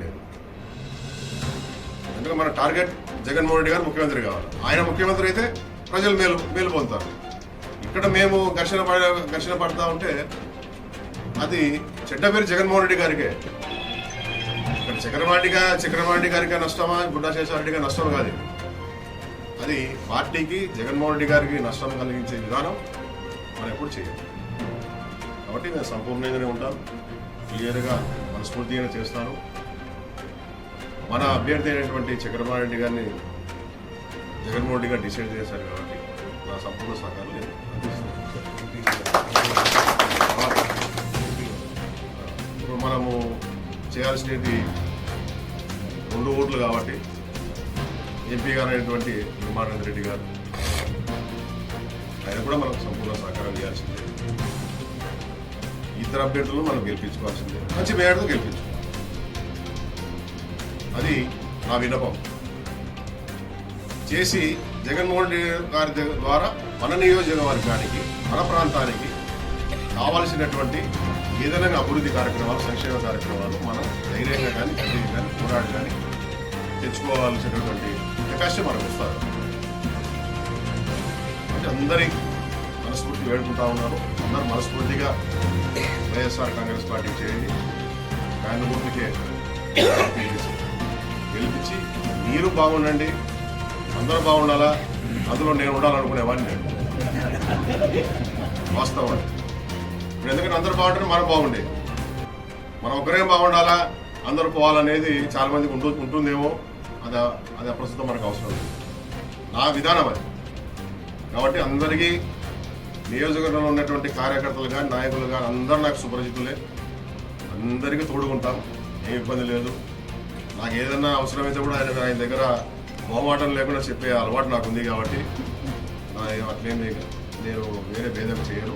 నేను ఎందుకంటే మన టార్గెట్ జగన్మోహన్ రెడ్డి గారు ముఖ్యమంత్రి కావాలి. ఆయన ముఖ్యమంత్రి అయితే ప్రజలు మేలు పొందుతారు. ఇక్కడ మేము ఘర్షణ పడతా ఉంటే అది చెడ్డ పేరు జగన్మోహన్ రెడ్డి గారికే. ఇక్కడ చక్రపాణి గారికి నష్టమా, బుడ్డా శేషారెడ్డిగా నష్టం కాదు. అది పార్టీకి జగన్మోహన్ రెడ్డి గారికి నష్టం కలిగించే విధానం మనం ఎప్పుడు చేయాలి. కాబట్టి నేను సంపూర్ణంగానే ఉంటాను, క్లియర్గా మనస్ఫూర్తిగానే చేస్తాను. మన అభ్యర్థి అయినటువంటి చక్రపాణి రెడ్డి గారిని జగన్మోహన్ రెడ్డి గారు డిసైడ్ చేశారు కాబట్టి నా సంపూర్ణ సహకారం నేను ఇప్పుడు మనము చేయాల్సినది 2 ఓట్లు కాబట్టి ఎంపీ గారు అయినటువంటి బ్రహ్మానంద రెడ్డి గారు ఆయన కూడా మనకు సంపూర్ణ సహకారం ఇవ్వాల్సిందే. ఇతర అభ్యర్థులను మనం గెలిపించుకోవాల్సిందే, మంచి మేయర్తో గెలిపించుకోవాలి. అది నా విన్నపం చేసి జగన్మోహన్ రెడ్డి గారి ద్వారా మన నియోజకవర్గానికి మన ప్రాంతానికి కావాల్సినటువంటి ఏదైనా అభివృద్ధి కార్యక్రమాలు, సంక్షేమ కార్యక్రమాలు మనం ధైర్యంగా కానీ గట్టిగా కానీ పోరాడి కానీ తెచ్చుకోవాల్సినటువంటి అవకాశం మనకు వస్తారు. అంటే అందరి మనస్ఫూర్తి వేడుకుంటా ఉన్నారు. అందరూ మనస్ఫూర్తిగా వైఎస్ఆర్ కాంగ్రెస్ పార్టీకి చేయండి. ఆయన గుర్తుకే గెలిపించి మీరు బాగుండండి, అందరూ బాగుండాలా, అందులో నేను ఉండాలనుకునేవాడిని నేను వాస్తవం. ఇప్పుడు ఎందుకంటే అందరూ బాగుంటే మనం బాగుండేది. మనం ఒకరేం బాగుండాలా, అందరూ పోవాలనేది చాలా మందికి ఉంటుందేమో. అది ప్రస్తుతం మనకు అవసరం లేదు. నా విధానం అది. కాబట్టి అందరికీ నియోజకవర్గంలో ఉన్నటువంటి కార్యకర్తలు కానీ నాయకులు కానీ అందరూ నాకు సుపరిచితులే. అందరికీ తోడుకుంటాం, ఏం ఇబ్బంది లేదు. నాకు ఏదన్నా అవసరమైతే కూడా ఆయన దగ్గర మొహమాటం లేకుండా చెప్పే అలవాటు నాకు ఉంది. కాబట్టి అట్లేం నేను వేరే భేదం చేయను.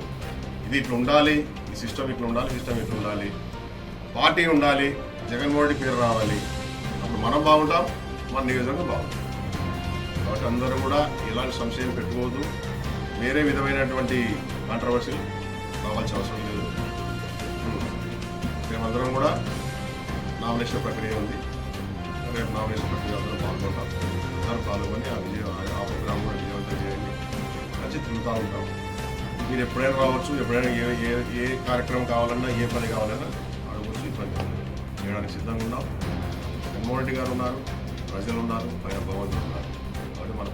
ఇది ఇట్లా ఉండాలి, ఈ సిస్టమ్ ఇట్లా ఉండాలి, సిస్టమ్ ఇట్లా ఉండాలి, పార్టీ ఉండాలి, జగన్మోహన్ రెడ్డి పేరు రావాలి. అప్పుడు మనం బాగుంటాం, మన నియోజకవర్గం బాగుంటాం. కాబట్టి అందరూ కూడా ఎలాంటి సంశయం పెట్టుకోవద్దు. వేరే విధమైనటువంటి కాంట్రవర్సీలు కావాల్సిన అవసరం లేదు. మేమందరం కూడా నామినేషన్ ప్రక్రియ ఉంది. రేపు నామినేషన్ ప్రక్రియ అందరూ పాల్గొంటాం. అందరూ పాల్గొని ఆ ప్రోగ్రాం కూడా విజయవంతం చేయండి. మంచి తిరుగుతూ ఉంటాం. మీరు ఎప్పుడైనా రావచ్చు, ఎప్పుడైనా ఏ కార్యక్రమం కావాలన్నా, ఏ పని కావాలన్నా అడగవచ్చు. ఇబ్బంది చేయడానికి సిద్ధంగా ఉన్నాం. జగన్మోహన్ రెడ్డి గారు ఉన్నారు, ప్రజలు ఉన్నారు, పైన భగవంతులు ఉన్నారు. కాబట్టి మన